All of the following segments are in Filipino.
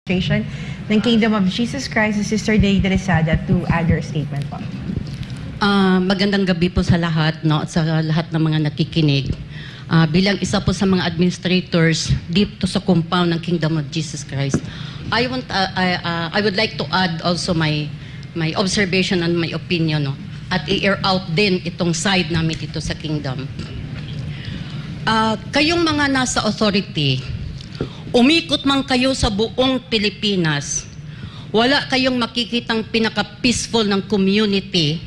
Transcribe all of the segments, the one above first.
ng Kingdom of Jesus Christ, Sister Day de Lesada, to add her statement po. Magandang gabi po sa lahat, no, at sa lahat ng mga nakikinig. Bilang isa po sa mga administrators dito sa compound ng Kingdom of Jesus Christ, I would like to add also my observation and my opinion, no, at i-air out din itong side namin dito sa Kingdom. Kayong mga nasa authority, umikot man kayo sa buong Pilipinas, wala kayong makikitang pinaka-peaceful ng community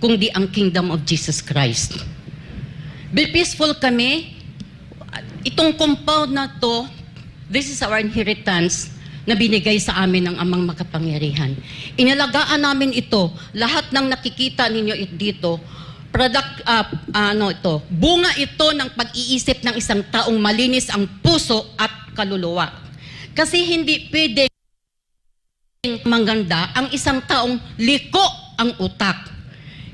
kundi ang Kingdom of Jesus Christ. Be peaceful kami. Itong compound na to, this is our inheritance na binigay sa amin ng Amang Makapangyarihan. Inalagaan namin ito. Lahat ng nakikita ninyo dito, bunga ito ng pag-iisip ng isang taong malinis ang puso at kaluluwa. Kasi hindi pwedeng maganda ang isang taong liko ang utak.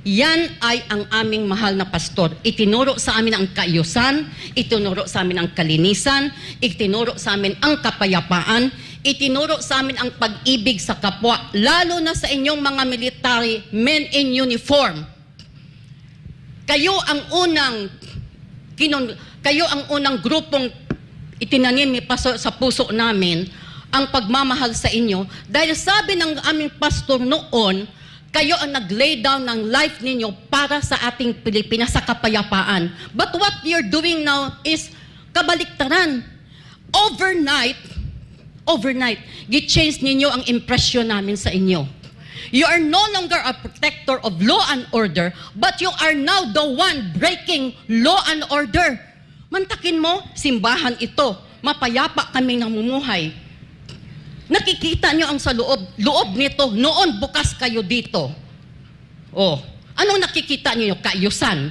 Yan ay ang aming mahal na pastor. Itinuro sa amin ang kaayusan, itinuro sa amin ang kalinisan, itinuro sa amin ang kapayapaan, itinuro sa amin ang pag-ibig sa kapwa, lalo na sa inyong mga military men in uniform. Kayo ang unang grupong itinanim ni Pastor sa puso namin ang pagmamahal sa inyo dahil sabi ng aming pastor noon, kayo ang nag-lay down ng life ninyo para sa ating Pilipinas sa kapayapaan. But what you're doing now is kabaliktaran. Overnight, gi-change ninyo ang impression namin sa inyo. You are no longer a protector of law and order, but you are now the one breaking law and order. Mantakin mo, simbahan ito. Mapayapa kaming namumuhay. Nakikita nyo ang sa loob nito. Noon, bukas kayo dito. Oh, anong nakikita nyo? Kaayusan.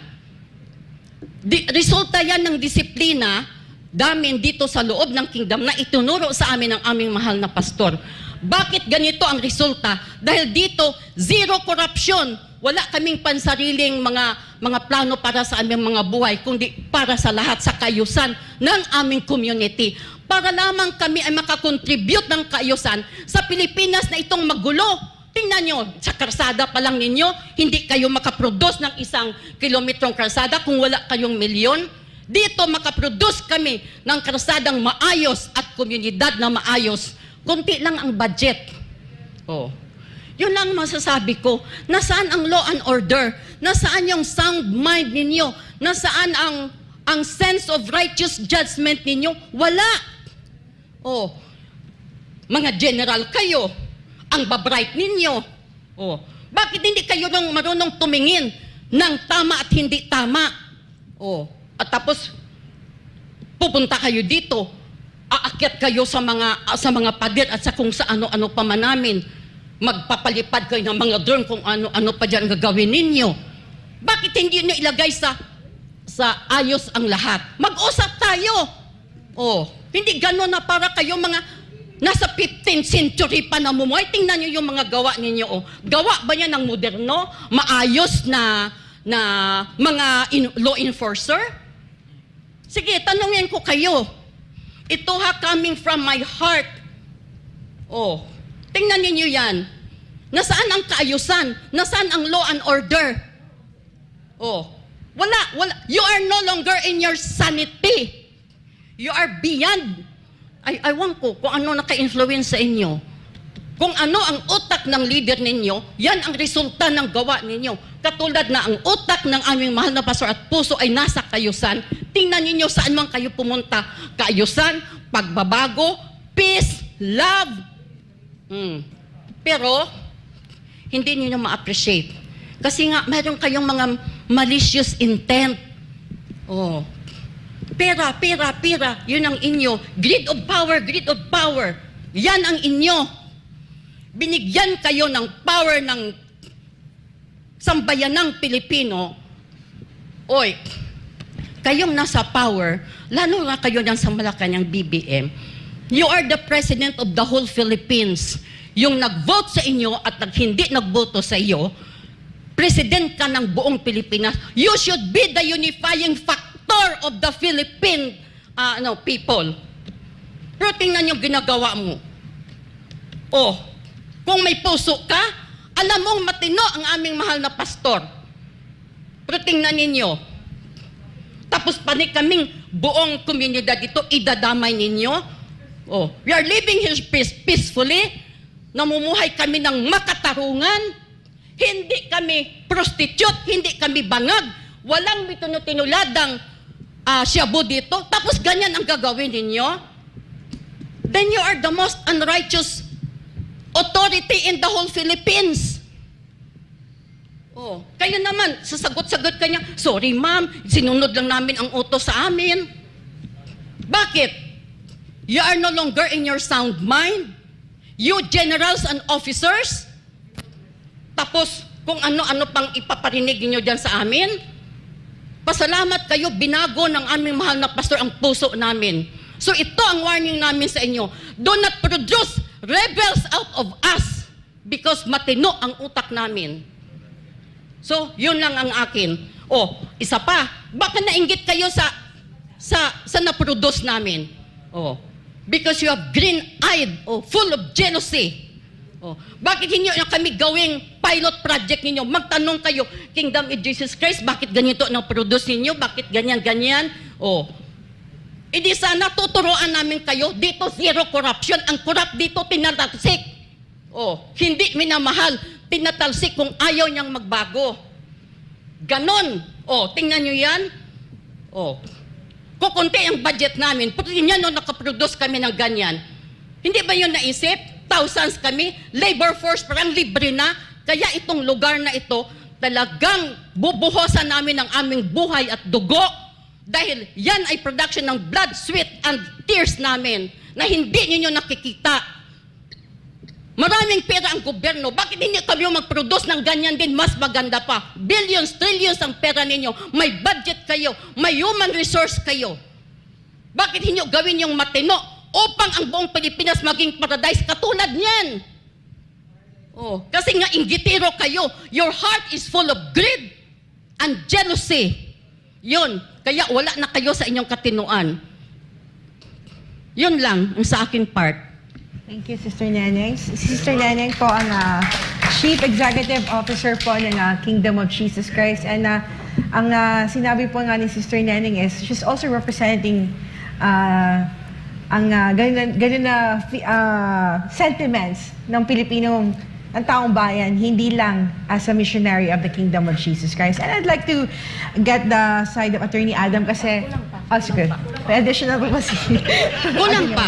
Resulta yan ng disiplina namin dito sa loob ng kingdom na itunuro sa amin ng aming mahal na pastor. Bakit ganito ang resulta? Dahil dito, zero corruption. Wala kaming pansariling mga plano para sa aming mga buhay, kundi para sa lahat, sa kaayusan ng aming community. Para lamang kami ay makakontribute ng kaayusan sa Pilipinas na itong magulo. Tingnan nyo, sa karsada pa lang ninyo, hindi kayo makaproduce ng 1 kilometrong karsada kung wala kayong milyon. Dito makaproduce kami ng karsadang maayos at komunidad na maayos. Kunti lang ang budget. Oh. Yun lang masasabi ko. Nasaan ang law and order? Nasaan yung sound mind ninyo? Nasaan ang sense of righteous judgment ninyo? Wala. Oh. Mga general kayo. Ang babright ninyo. Oh. Bakit hindi kayo nung marunong tumingin ng tama at hindi tama? Oh. At tapos pupunta kayo dito. Aakyat kayo sa mga pader at sa kung sa ano-ano pa man namin. Magpapalipad kayo ng mga drone kung ano-ano pa dyan gagawin ninyo. Bakit hindi nyo ilagay sa ayos ang lahat? Mag-usap tayo. Oh, hindi gano'n na para kayo mga nasa 15th century pa na mumuhay. Tingnan nyo yung mga gawa ninyo. Oh. Gawa ba yan ng moderno? Maayos na mga law enforcer? Sige, tanungin ko kayo. Ito coming from my heart. Oh, tingnan niyo yan. Nasaan ang kaayusan? Nasaan ang law and order? Oh, wala. You are no longer in your sanity. You are beyond. Aywan ko kung ano naka-influence sa inyo. Kung ano ang utak ng leader ninyo, yan ang resulta ng gawa ninyo. Katulad na ang utak ng aming mahal na pastor at puso ay nasa kaayusan. Tingnan ninyo saan man kayo pumunta. Kaayusan, pagbabago, peace, love. Pero, hindi niyo ma-appreciate. Kasi nga, mayroon kayong mga malicious intent. Oh. Pera. Yun ang inyo. Greed of power. Yan ang inyo. Binigyan kayo ng power ng sambayanang Pilipino. Oy, kayong nasa power, lalo na kayo dyan sa Malacanang BBM, you are the president of the whole Philippines. Yung nag-vote sa inyo at hindi nagboto sa iyo, president ka ng buong Pilipinas. You should be the unifying factor of the Philippine people. Pero tingnan yung ginagawa mo. Oh, kung may puso ka, alam mong matino ang aming mahal na pastor. Pero tingnan ninyo, tapos panik kaming buong komunidad dito, idadamay ninyo. Oh, we are living here peacefully. Namumuhay kami ng makatarungan. Hindi kami prostitute, hindi kami bangag. Walang tinuladang shabu dito. Tapos ganyan ang gagawin ninyo. Then you are the most unrighteous authority in the whole Philippines. Oh, kaya naman, sasagot-sagot ka niya, sorry ma'am, sinunod lang namin ang utos sa amin. Bakit? You are no longer in your sound mind. You generals and officers, tapos kung ano-ano pang ipaparinig niyo dyan sa amin, pasalamat kayo, binago ng aming mahal na pastor ang puso namin. So ito ang warning namin sa inyo. Do not produce rebels out of us because matino ang utak namin. So, yun lang ang akin. Oh, isa pa, baka nainggit kayo sa na-produce namin. Oh, because you have green-eyed, full of jealousy. Oh, bakit hindi na kami gawing pilot project ninyo? Magtanong kayo, Kingdom of Jesus Christ, bakit ganito ang produce ninyo? Bakit ganyan-ganyan? Oh, hindi sana tuturuan namin kayo, dito zero corruption. Ang corrupt dito, tinatalsik. Oh, hindi minamahal, tinatalsik kung ayaw niyang magbago. Ganon. Oh, tingnan niyo yan. Oh, kukunti ang budget namin. Pati niya no, nakaproduce kami ng ganyan. Hindi ba yun naisip? Thousands kami, labor force parang libre na. Kaya itong lugar na ito, talagang bubuhosan namin ang aming buhay at dugo. Dahil yan ay production ng blood, sweat, and tears namin na hindi ninyo nakikita. Maraming pera ang gobyerno. Bakit hindi kami mag-produce ng ganyan din? Mas maganda pa. Billions, trillions ang pera ninyo. May budget kayo. May human resource kayo. Bakit hindi gawin yung matino upang ang buong Pilipinas maging paradise katulad niyan? Oh, kasi nga inggitiro kayo. Your heart is full of greed and jealousy. Yun. Kaya wala na kayo sa inyong katinuan. Yun lang ang sa akin part. Thank you, Sister Neneng. Sister Neneng po ang Chief Executive Officer po ng Kingdom of Jesus Christ. And ang sinabi po nga ni Sister Neneng is she's also representing ang ganun na sentiments ng Pilipinong ang taong bayan, hindi lang as a missionary of the Kingdom of Jesus Christ. And I'd like to get the side of Attorney Adam kasi... sige. May additional po si... Kulang pa.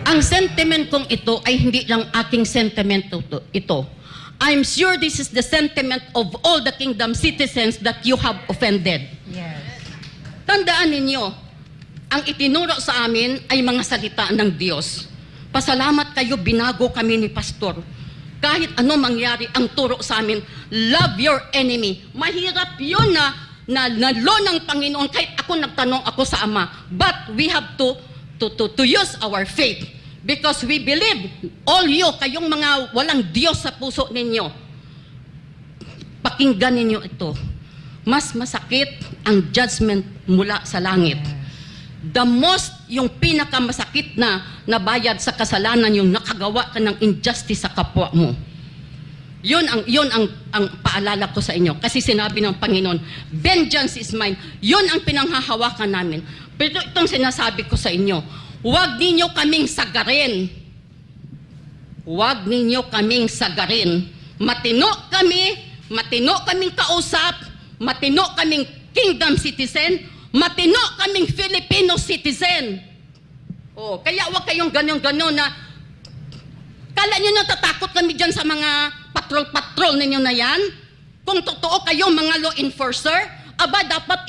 Ang sentiment kong ito ay hindi lang aking sentiment ito. I'm sure this is the sentiment of all the kingdom citizens that you have offended. Yes. Tandaan ninyo, ang itinuro sa amin ay mga salita ng Diyos. Pasalamat kayo, binago kami ni Pastor. Kahit ano mangyari, ang turo sa amin, love your enemy. Mahirap yun na nalo ng Panginoon, kahit ako nagtanong ako sa Ama. But we have to use our faith. Because we believe, all you, kayong mga walang Diyos sa puso ninyo, pakinggan ninyo ito. Mas masakit ang judgment mula sa langit. The most, yung pinakamasakit na nabayad sa kasalanan, yung nakagawa ka ng injustice sa kapwa mo. Yun ang paalala ko sa inyo. Kasi sinabi ng Panginoon, vengeance is mine. Yun ang pinanghahawakan namin. Pero itong sinasabi ko sa inyo, huwag ninyo kaming sagarin. Huwag ninyo kaming sagarin. Matino kaming kausap, matino kaming kingdom citizen, matino kaming Filipino citizen. Oh, kaya huwag kayong ganyan-ganyan na kala nyo natatakot kami dyan sa mga patrol-patrol ninyo na yan. Kung totoo kayong mga law enforcer, aba dapat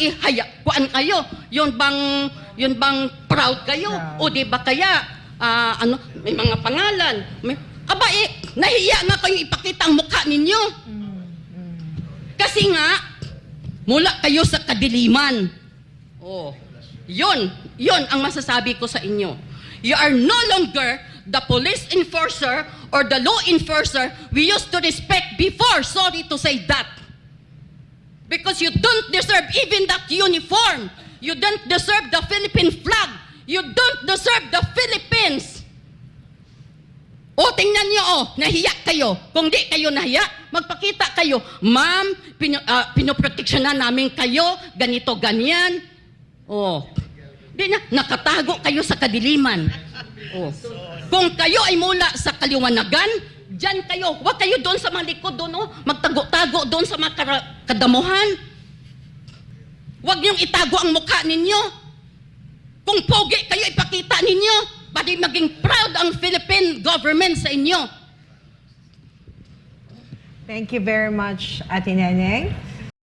kuan kayo. Yun bang proud kayo? O di ba kaya may mga pangalan? Nahiya nga kayong ipakita ang mukha ninyo. Kasi nga mula kayo sa kadiliman. Oh, yun ang masasabi ko sa inyo. You are no longer the police enforcer or the law enforcer we used to respect before. Sorry to say that. Because you don't deserve even that uniform. You don't deserve the Philippine flag. You don't deserve the Philippines. O, tingnan nyo, nahiya kayo. Kung di kayo nahiya, magpakita kayo. Ma'am, pinoproteksyonan namin kayo, ganito, ganyan. Di na, nakatago kayo sa kadiliman. Kung kayo ay mula sa kaliwanagan, dyan kayo. Huwag kayo doon sa mga likod doon, magtago-tago doon sa mga kadamuhan. Huwag niyong itago ang mukha ninyo. Kung pogi kayo, ipakita ninyo. Para maging proud ang Philippine government sa inyo. Thank you very much, Ate Neneng.